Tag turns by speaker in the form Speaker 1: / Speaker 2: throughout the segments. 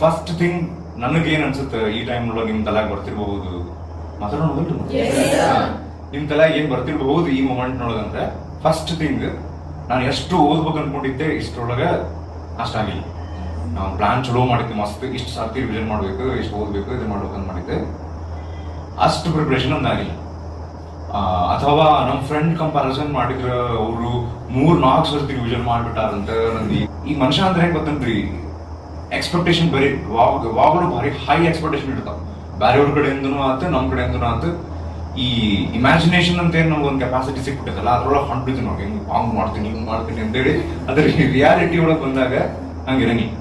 Speaker 1: First thing ನನಗೇನ್ ಅನ್ಸುತ್ತೆ ಈ ಟೈಮ್ ಒಳಗೆ ನಿಮ್ ತಲೆಗೆ ಬರ್ತಿರ್ಬಹುದು ಮಾತಾಡೋಣ ನಿಮ್ ತಲೆಗೆ ಏನ್ ಬರ್ತಿರ್ಬಹುದು ಈ ಮೂಮೆಂಟ್ ನೊಳಗಂದ್ರೆ ಫಸ್ಟ್ ಥಿಂಗ್ ನಾನು ಎಷ್ಟು ಓದ್ಬೇಕು ಅನ್ಕೊಂಡಿದ್ದೆ ಇಷ್ಟರೊಳಗ ಅಷ್ಟಾಗಿಲ್ಲ. ನಾವು ಪ್ಲಾನ್ ಚಲೋ ಮಾಡಿದ್ದೆ ಮಸ್ತ್, ಇಷ್ಟು ಸರ್ತಿ ರಿವಿಷನ್ ಮಾಡ್ಬೇಕು, ಇಷ್ಟು ಓದ್ಬೇಕು, ಇದು ಮಾಡ್ಬೇಕು ಅಂತ ಮಾಡಿದ್ದೆ. ಅಷ್ಟು ಪ್ರಿಪ್ರೇಷನ್ ಒಂದಾಗಿಲ್ಲ. ಅಥವಾ ನಮ್ಮ ಫ್ರೆಂಡ್ ಕಂಪ್ಯಾರಿಸನ್ ಮಾಡಿದ್ರ ಅವರು 3-4 ಸರ್ತಿ ರಿವಿಷನ್ ಮಾಡ್ಬಿಟ್ಟಾರಂತ. ನಂದು ಈ ಮನುಷ್ಯ ಅಂದ್ರೆ ಹೆಂಗ್ ಗೊತ್ತನ್ರಿ, ಎಕ್ಸ್ಪೆಕ್ಟೇಷನ್ ಬರೀ ಯಾವಾಗಲೂ ಭಾರಿ ಹೈ ಎಕ್ಸ್ಪೆಕ್ಟೇಷನ್ ಇರ್ತಾವ. ಬೇರೆಯವ್ರ ಕಡೆಯಿಂದನೂ ಆತು ನಮ್ಮ ಕಡೆಯಿಂದನೂ ಆತು. ಈ ಇಮ್ಯಾಜಿನೇಷನ್ ಅಂತ ಏನು ನಮ್ಗೆ ಒಂದು ಕೆಪಾಸಿಟಿ ಸಿಕ್ಬಿಟ್ಟದಲ್ಲ, ಅದ್ರೊಳಗೆ ಹೊಂಟಿದ್ವಿ ನೋಡಿ, ಹಂಗ್ ಮಾಡ್ತೀನಿ ಹಿಂಗ್ ಮಾಡ್ತೀನಿ ಅಂತೇಳಿ. ಅದ್ರ ರಿಯಾಲಿಟಿ ಒಳಗೆ ಬಂದಾಗ ಹಂಗಿರಂಗಿಲ್ಲ.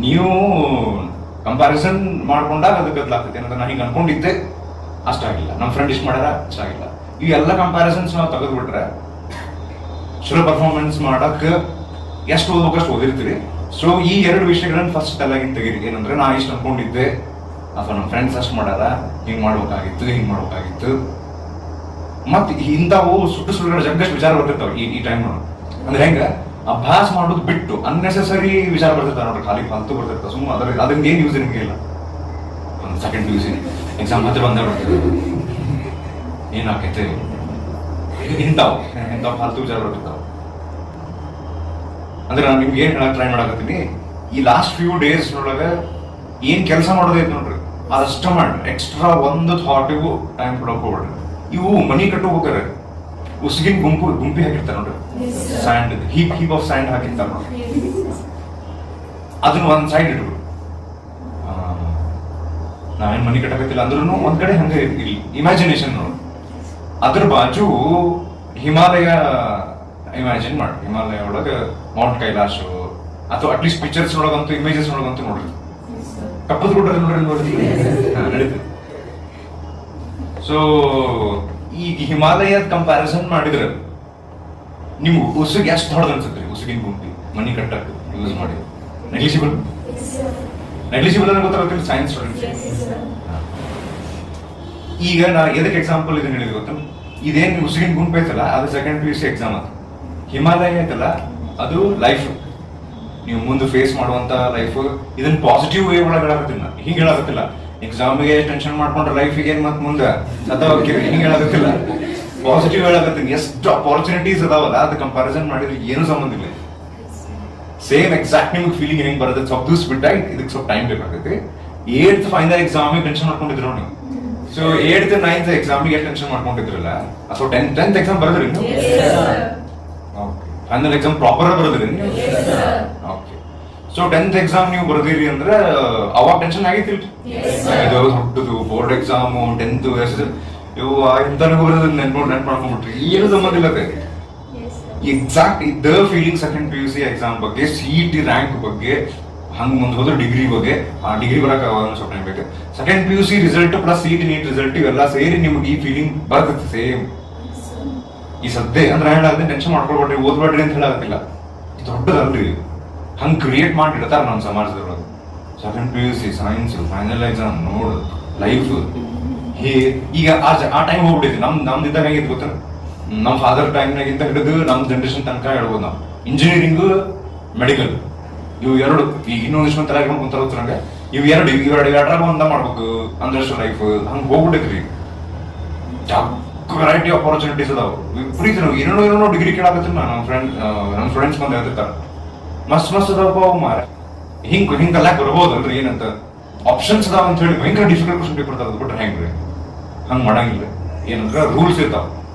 Speaker 1: ನೀವು ಕಂಪ್ಯಾರಿಸನ್ ಮಾಡ್ಕೊಂಡಾಗ ಅದಕ್ಕೆ ಬದಲಾಗ್ತೈತೆ. ಏನಂದ್ರೆ ನಾನು ಹಿಂಗೆ ಅನ್ಕೊಂಡಿದ್ದೆ ಅಷ್ಟಾಗಿಲ್ಲ, ನಮ್ಮ ಫ್ರೆಂಡ್ ಇಷ್ಟು ಮಾಡ್ಯಾರ ಅಷ್ಟಾಗಿಲ್ಲ. ಇವೆಲ್ಲ ಕಂಪ್ಯಾರಿಸನ್ಸ್ ನಾವು ತೆಗೆದ್ಬಿಟ್ರೆ ಚಲೋ ಪರ್ಫಾರ್ಮೆನ್ಸ್ ಮಾಡಕ್ಕೆ ಎಷ್ಟು ಓದ್ಬೇಕು ಅಷ್ಟು ಓದಿರ್ತೀರಿ. ಸೊ ಈ 2 ವಿಷಯಗಳನ್ನ ಫಸ್ಟ್ ತಲೆಗಿಂದ ತೆಗೀರಿ. ಏನಂದ್ರೆ ನಾ ಇಷ್ಟು ಅನ್ಕೊಂಡಿದ್ದೆ ಅಥವಾ ನಮ್ಮ ಫ್ರೆಂಡ್ಸ್ ಅಷ್ಟು ಮಾಡ್ಯಾರ, ಹಿಂಗ್ ಮಾಡ್ಬೇಕಾಗಿತ್ತು, ಹಿಂಗ್ ಮಾಡ್ಬೇಕಾಗಿತ್ತು. ಮತ್ ಇಂಥವು ಸುಳ್ಳುಗಳ ಜಗ್ಗಷ್ಟು ವಿಚಾರ ಬರ್ತಿರ್ತಾವ ಈ ಟೈಮ್ ನೋಡ. ಅಂದ್ರೆ ಹೆಂಗ ಅಭ್ಯಾಸ ಮಾಡೋದು ಬಿಟ್ಟು ಅನ್ನೆಸೆಸರಿ ವಿಚಾರ ಬರ್ತಿರ್ತಾವ ನೋಡ್ರಿ, ಖಾಲಿ ಫಾಲ್ತು ಬರ್ತಿರ್ತಾವ. ಸುಮ್ಮ ಅದರಿಂದ ಏನ್ ಯೂಸ್ ನಿಮ್ಗೆ ಇಲ್ಲ. ಒಂದು ಸೆಕೆಂಡ್ ಯೂಸ್ ಎಕ್ಸಾಮ್ ಹತ್ರ ಬಂದ ಏನಾಕೈತೆ, ಇಂಥವು ಫಾಲ್ತು ವಿಚಾರ ಬರ್ತಿರ್ತಾವ. ಅಂದ್ರೆ ನಾನು ನಿಮ್ಗೆ ಏನ್ ಹೇಳಕ್ ಟ್ರೈ ಮಾಡಕತ್ತೀನಿ, ಈ ಲಾಸ್ಟ್ ಫ್ಯೂ ಡೇಸ್ ನೊಳಗ ಏನ್ ಕೆಲಸ ಮಾಡೋದೈತೆ ನೋಡ್ರಿ, ಅದಷ್ಟ ಮಾಡ್ರಿ. ಎಕ್ಸ್ಟ್ರಾ ಒಂದು ಥಾಟಿಗೂ ಟೈಮ್ ಕೊಡೋಕೆ ಹೋಗ್ಬಿಡ್ರಿ. ಇವು ಮನಿ ಕಟ್ಟೋಬೇಕಾರೆ ಉಸುಗಿನ ಗುಂಪಿ ಹಾಕಿರ್ತಾರೆ ನೋಡ್ರಿ, ಸ್ಯಾಂಡ್ ಹೀಪ್ ಆಫ್ ಸ್ಯಾಂಡ್ ಹಾಕಿರ್ತಾರೆ ನೋಡ್ರಿ, ಅದನ್ನ ಒಂದ್ ಸೈಡ್ ಇಟ್ಬಿಡು. ನಾವೇನ್ ಮನಿ ಕಟ್ಟಕತ್ತಿಲ್ಲ ಅಂದ್ರೂ ಒಂದ್ ಕಡೆ ಹಂಗೆ ಇರ್ಲಿ ಇಮ್ಯಾಜಿನೇಷನ್ ನೋಡಿ. ಅದ್ರ ಬಾಜು ಹಿಮಾಲಯ ಇಮ್ಯಾಜಿನ್ ಮಾಡಿ. ಹಿಮಾಲಯ ಒಳಗ ಮೌಂಟ್ ಕೈಲಾಶ್ ಅಥವಾ ಅಟ್ಲೀಸ್ಟ್ ಪಿಕ್ಚರ್ಸ್ ಒಳಗಂತೂ ಇಮೇಜಸ್ ಒಳಗಂತೂ ನೋಡ್ರಿ, ಕಪ್ಪದ ಗುಡ್ಡ ನೋಡ್ರಿ ನಡೀತದೆ. ಸೊ ಈಗ ಹಿಮಾಲಯದ ಕಂಪ್ಯಾರಿಸನ್ ಮಾಡಿದ್ರೆ ನಿಮ್ಗೆ ಉಸುಗ್ ಎಷ್ಟು ಹೊಡೆದ್ ಅನ್ಸುತ್ತೆ? ಉಸುಗಿನ ಗುಂಪಿ ಮನಿ ಕಟ್ಟಕ್ ಯೂಸ್ ಮಾಡಿ ನೆಗ್ಲಿಜಿಬಲ್ ಅಂದ್ರೆ ಗೊತ್ತಾಗತ್ತಿಲ್ಲ ಸೈನ್ಸ್ ಸ್ಟೂಡೆಂಟ್ಸ್. ಈಗ ನಾ ಎದಕ್ಕೆ ಎಕ್ಸಾಂಪಲ್ ಇದನ್ನ ಹೇಳಿದ್ರೆ ಗೊತ್ತ, ಇದೇನ್ ಉಸುಗಿನ ಗುಂಪು ಐತಲ್ಲ ಅದು ಸೆಕೆಂಡ್ PUC ಎಕ್ಸಾಮ್ ಅದು. ಹಿಮಾಲಯ ಐತಲ್ಲ ಅದು ಲೈಫ್, ನೀವು ಮುಂದೆ ಫೇಸ್ ಮಾಡುವಂತ ಲೈಫ್. ಇದನ್ನ ಪಾಸಿಟಿವ್ ವೇ ಒಳಗೆ ಹೇಳಕತ್ತಿಲ್ಲ, ಹಿಂಗ್ ಹೇಳಕತ್ತಿಲ್ಲ ಎಕ್ಸಾಮ್ಗೆ ಟೆನ್ಷನ್ ಮಾಡ್ಕೊಂಡ್ರೆ ಲೈಫಿಗೆ ಮತ್ ಮುಂದೆ ಸತ್ತೋಗ್ತೀರಿ, ಹಿಂಗ್ ಹೇಳಕತ್ತಿಲ್ಲ. ಪಾಸಿಟಿವ್ ಹೇಳಕತ್ತೀನಿ. ಎಷ್ಟು ಅಪಾರ್ಚುನಿಟೀಸ್ ಅದಾವಲ್ಲ ಅದು ಕಂಪ್ಯಾರಿಸನ್ ಮಾಡಿದ್ರೆ ಏನು ಸಂಬಂಧ ಇಲ್ಲ. ಸೇಮ್ ಎಕ್ಸಾಕ್ಟ್ ನಿಮ್ಗೆ ಫೀಲಿಂಗ್ ಹೆಂಗ್ ಬರುತ್ತೆ, ಸ್ವಲ್ಪ ದಿವ್ಸ ಬಿಟ್ಟಾಗಿ ಇದಕ್ಕೆ ಸ್ವಲ್ಪ ಟೈಮ್ ಬೇಕಾಗುತ್ತೆ. 8th ಫೈನಲ್ ಎಕ್ಸಾಮಿಗೆ ಟೆನ್ಷನ್ ಮಾಡ್ಕೊಂಡಿದ್ರು ನೀವು. ಸೊ 8th 9th ಎಕ್ಸಾಮಿಗೆ ಎಷ್ಟು ಟೆನ್ಷನ್ ಮಾಡ್ಕೊಂಡಿದ್ರಲ್ಲ, ಅಥವಾ 10th ಎಕ್ಸಾಮ್ ಬರೋದ್ರಿ ಫೈನಲ್ ಎಕ್ಸಾಮ್ ಪ್ರಾಪರ್ ಬರೋದ್ರಿ. ಓಕೆ, ಸೊ 10th ಎಕ್ಸಾಮ್ ನೀವು ಬರ್ದಿರಿ ಅಂದ್ರೆ ಅವಾಗ ಟೆನ್ಷನ್ ಆಗಿತ್ತಿಲ್ರಿ. ಇದು ಹುಟ್ಟದು ಬೋರ್ಡ್ ಎಕ್ಸಾಮ್ 10th ಇವು ಇಂತ ನೆನ್ಪು ಮಾಡ್ಕೊಂಡ್ಬಿಟ್ರಿ, ಏನು ಸಂಬಂಧ ಇಲ್ಲ. ಎಕ್ಸಾಕ್ಟ್ ಇದ ಫೀಲಿಂಗ್ ಸೆಕೆಂಡ್ PUC ಎಕ್ಸಾಮ್ ಬಗ್ಗೆ, CET ರ್ಯಾಂಕ್ ಬಗ್ಗೆ, ಹಂಗ್ ಮುಂದೆ ಹೋದ್ರೆ ಡಿಗ್ರಿ ಬಗ್ಗೆ. ಆ ಡಿಗ್ರಿ ಬರಕ್ ಸ್ವಲ್ಪ ಟೈಮ್ ಬೇಕು. Second PUC result plus CET NEET result ಇವೆಲ್ಲ ಸೇರಿ ನಿಮ್ಗೆ ಈ ಫೀಲಿಂಗ್ ಬರ್ತದೆ ಸೇಮ್. ಈ ಸದ್ಯ ಅಂದ್ರೆ ಹೇಳಾದ್ರೆ ಟೆನ್ಷನ್ ಮಾಡ್ಕೊಳ್ಬೇಡ್ರಿ, ಓದ್ಬೇಡ್ರಿ ಅಂತ ಹೇಳಾಗತ್ತಿಲ್ಲ, ದೊಡ್ಡದಲ್ರಿ. ಹಂಗ್ ಕ್ರಿಯೇಟ್ ಮಾಡಿರ್ತಾರ ನಮ್ಮ ಸಮಾಜದೊಳಗೆ. Second PUC science final exam ನೋಡು ಲೈಫ್. ಈಗ ಆ ಟೈಮ್ ಹೋಗ್ಬಿಟ್ಟಿದೆ. ನಮ್ದಿದ್ದಾಗ ಹೇಗಿತ್ತು ಗೊತ್ತ, ನಮ್ ಫಾದರ್ ಟೈಮ್ನಾಗಿಂತ ಹಿಡಿದು ನಮ್ ಜನರೇಷನ್ ತನಕ ಹೇಳ್ಬೋದು ನಾವು. ಇಂಜಿನಿಯರಿಂಗ್ ಮೆಡಿಕಲ್ ಇವು 2 ಈಗ ಇನ್ನೊಂದಿಷ್ಟು ತಲೆ ಕುಂತಾರಂಗ ಇವು 2 ಒಂದ ಮಾಡ್ಬೇಕು ಅಂದಷ್ಟು ಲೈಫ್ ಹಂಗ ಹೋಗ್ಬಿಟ್ಟೈತ್ರಿ. ವೆರೈಟಿ ಆಪರ್ಚುನಿಟೀಸ್ ಅದಾವ ವಿಪರೀತ. ಏನೇನೋ ಡಿಗ್ರಿ ಕೇಳಾಕತ್ತೀನಿ ನಮ್ಮ ಫ್ರೆಂಡ್ಸ್ ಬಂದು ಹೇಳ್ತಿರ್ತಾರ, ಮಸ್ತ್ ಅದಾವಪ್ಪ ಅವು ಮಾರ. ಹಿಂಗ್ ಕಲ್ಯಾಕ್ ಬರ್ಬೋದಲ್ರಿ, ಏನಂತ ಆಪ್ಷನ್ಸ್ ಅದಾವ ಅಂತ ಹೇಳಿ ಭಯಂಕರ ಡಿಫಿಕಲ್ಟ್ ಕ್ವಶನ್ ಪೇಪರ್ ತಗದ್ ಬಿಟ್ರೆ ಹೆಂಗ್ರಿ? ಹಂಗ್ ಮಾಡಂಗಿಲ್ಲ. ಏನಂದ್ರ ರೂಲ್ಸ್ ಇರ್ತಾವ.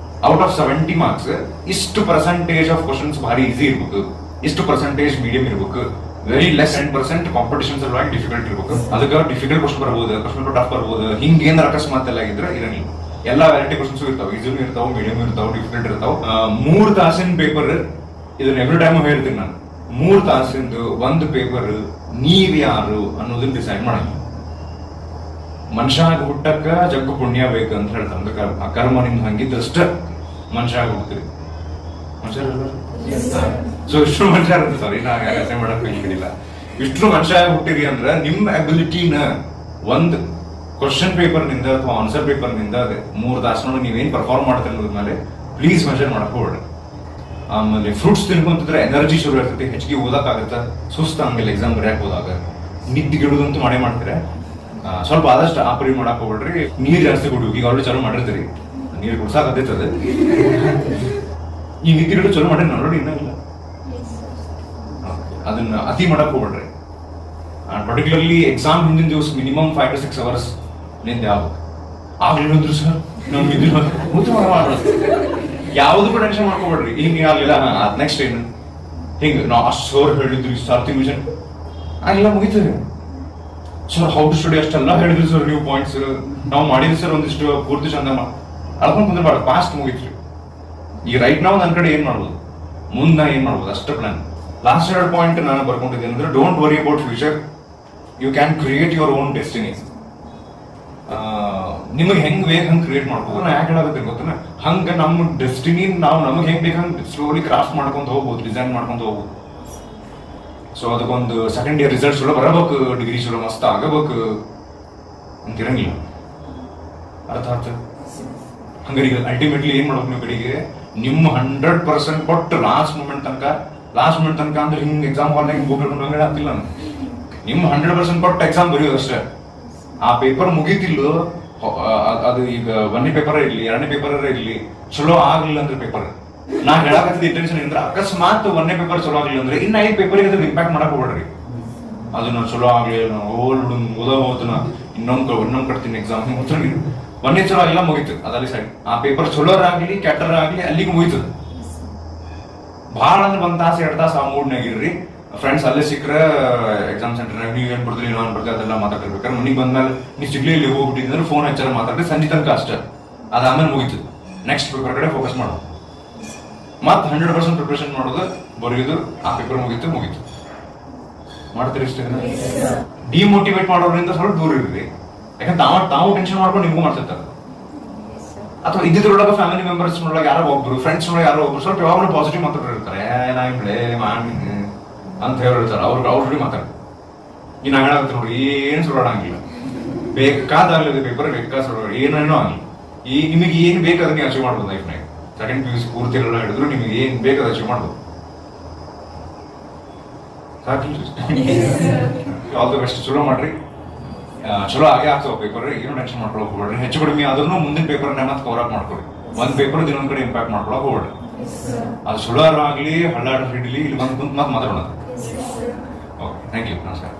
Speaker 1: ಔಟ್ ಆಫ್ 70 ಮಾರ್ಕ್ಸ್ ಇಷ್ಟು ಪರ್ಸೆಂಟೇಜ್ ಆಫ್ ಕ್ವಶನ್ಸ್ ಭಾರಿ ಈಸಿ ಇರ್ಬೇಕು, ಇಷ್ಟು ಪರ್ಸೆಂಟೇಜ್ ಮೀಡಿಯಂ ಇರ್ಬೇಕು, ವೆರಿ ಲೆಸ್ 10% ಕಾಂಪಿಟೇಷನ್ ಸಲುವಾಗಿ ಡಿಫಿಕಲ್ಟ್ ಇರ್ಬೇಕು. ಅದಕ್ಕೆ ಡಿಫಿಕಲ್ಟ್ ಕ್ವಶನ್ ಬರ್ಬೋದು, ಕ್ವಶನ್ ಟಫ್ ಬರ್ಬೋದು. ಹಿಂಗೇನಾರ ಅಕಸ್ಮಾತ್ ಎಲ್ಲ ಆಗಿದ್ರೆ ಇರಂಗಿಲ್ಲ. ಎಲ್ಲಾ ವೆರೈಟಿ ಕ್ವಶನ್ಸ್ ಇರ್ತಾವ, ಈಸಿನೂ ಇರ್ತಾವ, ಮೀಡಿಯಂ ಇರ್ತಾವ, ಡಿಫಿಕಲ್ಟ್ ಇರ್ತಾವ. 3 ತಾಸಿನ ಪೇಪರ್, ಇದನ್ನ ಎವ್ರಿ ಟೈಮ್ ಹೇಳ್ತೀನಿ ನಾನು, 3 ತಾಸಿಂದು ಒಂದು ಪೇಪರ್ ನೀವ್ ಯಾರು ಅನ್ನೋದನ್ನ ಡಿಸೈಡ್ ಮಾಡಂಗಿಲ್ಲ. ಮನುಷ್ಯ ಆಗಿ ಹುಟ್ಟಕ್ಕ ಜಗ್ಗು ಪುಣ್ಯ ಬೇಕು ಅಂತ ಹೇಳ್ತಾರೆ. ಅಂದ್ರೆ ಕರ್ಮ ನಿಮ್ದು ಹಂಗಿದ್ದಷ್ಟ ಮನುಷ್ಯ ಆಗಿ ಹುಡ್ತೀರಿ. ಮನುಷ್ಯ ಸೊ ಇಷ್ಟು ಮನುಷ್ಯ ಇರುತ್ತೆ. ಸಾರಿ, ನಾ ಯೋಚನೆ ಮಾಡಕ್ ಹೇಳಿಲ್ಲ. ಇಷ್ಟು ಮನುಷ್ಯ ಆಗಿ ಹುಟ್ಟಿರಿ ಅಂದ್ರೆ ನಿಮ್ಮ ಅಬಿಲಿಟಿನ ಒಂದು ಕ್ವಶನ್ ಪೇಪರ್ ನಿಂದ ಅಥವಾ ಆನ್ಸರ್ ಪೇಪರ್ ನಿಂದ 3 ತಾಸಿನೊಳಗೆ ನೀವೇನ್ ಪರ್ಫಾರ್ಮ್ ಮಾಡ್ತೀರಿ ಅನ್ನೋದ್ಮೇಲೆ ಪ್ಲೀಸ್ ಮೆಷರ್ ಮಾಡಕ್ ಹೋಗ್ಬೇಡ್ರಿ. ಆಮೇಲೆ ಫ್ರೂಟ್ಸ್ ತಿನ್ಕೊಂತಿದ್ರೆ ಎನರ್ಜಿ ಶುರು ಇರ್ತೈತಿ, ಹೆಚ್ಚಿಗೆ ಓದಕ್ ಆಗತ್ತ, ಸುಸ್ತ ಹಂಗಿಲ್ಲ ಎಕ್ಸಾಮ್ ಬರೆಯಕ್ ಹೋದಾಗ. ನಿದ್ದಿಗಿಡುದಂತೂ ಮಾಡೇ ಮಾಡ್ತಾರೆ. ಸ್ವಲ್ಪ ಆದಷ್ಟು ಆಪರಿ ಮಾಡಕ್ ಹೋಗ್ಬಿಡ್ರಿ. ನೀರ್ ಜಾಸ್ತಿ ಕುಡಿ, ಈಗ ಆಲ್ರೆಡಿ ಚಾಲು ಮಾಡಿರ್ತೀರಿ, ನೀರು ಕುಡ್ಸಾಕತ್ತೈತದ. ಈ ನಿದ್ದಿಗಿಡು ಚಲೋ ಮಾಡ್ರಿ, ಆಲ್ರೆಡಿ ಇನ್ನೂ ಇಲ್ಲ. ಅದನ್ನ ಅತಿ ಮಾಡಕ್ ಹೋಗ್ಬಿಡ್ರಿ. ಪರ್ಟಿಕ್ಯುಲರ್ಲಿ ಎಕ್ಸಾಮ್ ಹಿಂದಿನ ದಿವಸ ಮಿನಿಮಮ್ 5 to 6 hours ನಿಂದೆ ಆಗ್ಲಿಲ್ಲಂದ್ರು ಸರ್ ನಮ್ಗೆ ಇದಿಲ್ಲ ಯಾವ್ದಕ್ಕೂ ಟೆನ್ಷನ್ ಮಾಡ್ಕೋಬೇಡ್ರಿ. ಹಿಂಗೆ ಆಗ್ಲಿಲ್ಲ ಅದ್ ನೆಕ್ಸ್ಟ್ ಏನು ಹಿಂಗ ನಾವು ಅಷ್ಟು ಸರ್ ಹೇಳಿದ್ರಿ ಸಾರ್ಥಿ ಮಿಷನ್ ಎಲ್ಲ ಮುಗಿತದೆ ಸರ್. ಹೌ ಟು ಸ್ಟಡಿ ಅಷ್ಟೆಲ್ಲ ಹೇಳಿದ್ರಿ ಸರ್ ನೀವು ಪಾಯಿಂಟ್ಸ್ ನಾವು ಮಾಡಿದ್ರಿ ಸರ್ ಒಂದಿಷ್ಟು ಪೂರ್ತಿ ಚಂದ ಅಳ್ಕೊಂಡ್ ಕುಂದ್ರಬಾರ್ದು, ಫಾಸ್ಟ್ ಮುಗಿತ್ರಿ. ಈಗ ರೈಟ್ ನಾವು ನನ್ನ ಕಡೆ ಏನ್ ಮಾಡ್ಬೋದು, ಮುಂದೆ ನಾ ಏನ್ ಮಾಡ್ಬೋದು ಅಷ್ಟ ಪ್ಲಾನ್. ಲಾಸ್ಟ್ 2 ಪಾಯಿಂಟ್ ನಾನು ಬರ್ಕೊಂಡಿದ್ದೇನೆ ಅಂದ್ರೆ, don't worry about future, you can create your own destiny. ನಿಮಗೆ ಹೆಂಗ್ ಬೇಕು ಹಂಗೆ ಕ್ರಿಯೇಟ್ ಮಾಡ್ಬೋದು. ನಾ ಯಾಕೆ ಹೇಳಾಗುತ್ತೆ ಗೊತ್ತನ, ಹಂಗ ನಮ್ಮ ಡೆಸ್ಟಿನಿ ನಾವು ನಮಗೆ ಹೆಂಗ್ ಬೇಕು ಹಂಗೆ ಸ್ಲೋಲಿ ಕ್ರಾಫ್ಟ್ ಮಾಡ್ಕೊಂಡು ಹೋಗ್ಬೋದು, ಡಿಸೈನ್ ಮಾಡ್ಕೊಂಡು ಹೋಗ್ಬೋದು. ಸೊ ಅದಕ್ಕೊಂದು ಸೆಕೆಂಡ್ ಇಯರ್ ರಿಸಲ್ಟ್ ಚಲೋ ಬರಬೇಕು, ಡಿಗ್ರಿ ಚಲೋ ಮಸ್ತ್ ಆಗಬೇಕು ಅಂತ ಇರಂಗಿಲ್ಲ. ಅರ್ಥ ಆಯ್ತು? ಹಂಗಾರೆ ಈಗ ಅಲ್ಟಿಮೇಟ್ಲಿ ಏನ್ ಮಾಡ್ಬೇಕು ನೀವು ಕಡೆಗೆ, ನಿಮ್ಮ 100% ಕೊಟ್ಟು ಲಾಸ್ಟ್ ಮೂಮೆಂಟ್ ತನಕ ಅಂದ್ರೆ ಹಿಂಗೆ ಎಕ್ಸಾಮ್ ಹಾಲ್ನಾಗ ಹೋಗ್ಬೇಕು ಹಂಗೆ ಆಗ್ತಿಲ್ಲ. ನಿಮ್ಮ 100% ಕೊಟ್ಟು ಎಕ್ಸಾಮ್ ಬರೆಯೋದು ಅಷ್ಟೇ. ಆ ಪೇಪರ್ ಮುಗೀತಿಲ್ಲೋ, ಅದು ಈಗ 1ನೇ ಪೇಪರ್ ಇರ್ಲಿ 2ನೇ ಪೇಪರ್ ಇರ್ಲಿ, ಚಲೋ ಆಗ್ಲಿಲ್ಲ ಅಂದ್ರೆ ಪೇಪರ್ ನಾ ಹೇಳಕತ್ತಿದ ಇಂಟೆನ್ಷನ್ ಅಂದ್ರೆ, ಅಕಸ್ಮಾತ್ 1ನೇ ಪೇಪರ್ ಚಲೋ ಆಗ್ಲಿಲ್ಲ ಅಂದ್ರೆ ಇನ್ನ 5 ಪೇಪರ್ಗೆ ಅದ್ರ ಇಂಪ್ಯಾಕ್ಟ್ ಮಾಡಕ್ ಹೋಗ್ಬೇಡ್ರಿ. ಅದನ್ನ ಚಲೋ ಆಗ್ಲಿ ಓದೋತನ ಇನ್ನೊಂದ್ ಕಟ್ತೀನಿ ಎಕ್ಸಾಮ್. 1ನೇ ಚಲೋ ಆಗಿಲ್ಲ ಮುಗೀತು, ಅದಲ್ಲಿ ಸೈಡ್. ಆ ಪೇಪರ್ ಚಲೋರ್ ಆಗ್ಲಿ ಕೆಟ್ಟರ ಆಗ್ಲಿ ಅಲ್ಲಿಗೆ ಮುಗೀತು. ಭಾಳ ಅಂದ್ರೆ 1 ತಾಸು 2 ತಾಸು ಆ ಮೂಡ್ನಾಗಿರ್ರಿ. ಫ್ರೆಂಡ್ಸ್ ಅಲ್ಲೇ ಸಿಕ್ಕರೆ ಎಕ್ಸಾಮ್ ಸೆಂಟರ್ನಾಗ ನೀವು ಏನ್ ಬರ್ತೀರಿ ಏನೋ ಅನ್ಬರ್ತೀವಿ ಅದೆಲ್ಲ ಮಾತಾಡ್ತಿರ್ಬೇಕಾದ್ರೆ, ಮನೆಗೆ ಬಂದ್ಮೇಲೆ ನೀವು ಸಿಗ್ಲಿ ಇಲ್ಲಿ ಹೋಗ್ಬಿಟ್ಟಿದ್ರೆ ಫೋನ್ ಹಚ್ಚಾರ ಮಾತಾಡ್ರಿ, ಸಂಜೆ ತನಕ ಅಷ್ಟೇ. ಅದಾದ್ಮೇಲೆ ಮುಗೀತು, ನೆಕ್ಸ್ಟ್ ಪೇಪರ್ ಕಡೆ ಫೋಕಸ್ ಮಾಡೋದು. ಮತ್ತೆ 100% ಪ್ರಿಪ್ರೇಷನ್ ಮಾಡೋದು, ಬರೆಯೋದು, ಆ ಪೇಪರ್ ಮುಗೀತು. ಮಾಡ್ತೀರಿ ಇಷ್ಟೇ. ಡಿಮೋಟಿವೇಟ್ ಮಾಡೋದ್ರಿಂದ ಸ್ವಲ್ಪ ದೂರ ಇರ್ರಿ, ಯಾಕಂದ್ರೆ ತಾವು ಟೆನ್ಷನ್ ಮಾಡ್ಕೊಂಡು ನಿಮಗೂ ಮಾಡ್ತಿರ್ತಾರೆ. ಅಥವಾ ಇದ್ರೊಳಗೆ ಫ್ಯಾಮಿಲಿ ಮೆಂಬರ್ಸ್ ನೊಳಗೆ ಯಾರೋ ಒಬ್ರು, ಫ್ರೆಂಡ್ಸ್ ನೊಳಗೆ ಯಾರೋ ಒಬ್ರು ಸ್ವಲ್ಪ ಯಾವಾಗಲೂ ಪಾಸಿಟಿವ್ ಮಾತಾಡಿರ್ತಾರೆ, ಅಂತ ಹೇಳಿರ್ತಾರೆ. ಅವ್ರಿಗೆ ಜೋಡಿ ಮಾತಾಡಿ ಈ ನಾ ಹೇಳತ್ತೆ ನೋಡ್ರಿ, ಏನು ಸುಳ್ಳಾಡಂಗಿಲ್ಲ. ಬೇಕಾದಾಗಲಿ ಪೇಪರ್ ಬೇಕಾದ ಸುಳ್ಳ ಏನೇನೋ ಆಗಲಿ, ಈ ನಿಮಗೆ ಏನು ಬೇಕು ಅದನ್ನ ಅಚೀವ್ ಮಾಡ್ಬೋದು ಲೈಫ್ನಾಗ. ಸೆಕೆಂಡ್ PUC ಪೂರ್ತಿ ಎಲ್ಲ ಹಿಡಿದ್ರು ನಿಮಗೆ ಏನು ಬೇಕು ಅದು ಅಚೀವ್ ಮಾಡ್ಬೋದು. ಸಾಕಿಲ್ಲ, ಆಲ್ ದ ಬೆಸ್ಟ್. ಚಲೋ ಮಾಡ್ರಿ, ಚಲೋ ಆಗೇ ಆಗ್ತಾವ ಪೇಪರ್, ಏನು ಟೆನ್ಷನ್ ಮಾಡ್ಕೊಳಕ್ ಹೋಗ್ಬೇಡ್ರಿ. ಹೆಚ್ಚು ಕಡಿಮೆ ಆದ್ರೂ ಮುಂದಿನ ಪೇಪರ್ನ ಮತ್ತೆ ಕವರ್ ಅಪ್ ಮಾಡ್ಕೊಡಿ. ಒಂದ್ ಪೇಪರ್ ಇನ್ನೊಂದ್ ಕಡೆ ಇಂಪ್ಯಾಕ್ಟ್ ಮಾಡ್ಕೊಳಕ್ ಹೋಗ್ಬೇಡ್ರಿ. ಅದು ಸುಳ್ಳಾರ ಆಗ್ಲಿ ಹಳ್ಳಾಡ ಹಿಡ್ಲಿ ಇಲ್ಲಿ ಬಂದು ಮತ್ತೆ ಮಾತಾಡೋಣ. ಓಕೆ, ಥ್ಯಾಂಕ್ ಯು, ನಮಸ್ಕಾರ.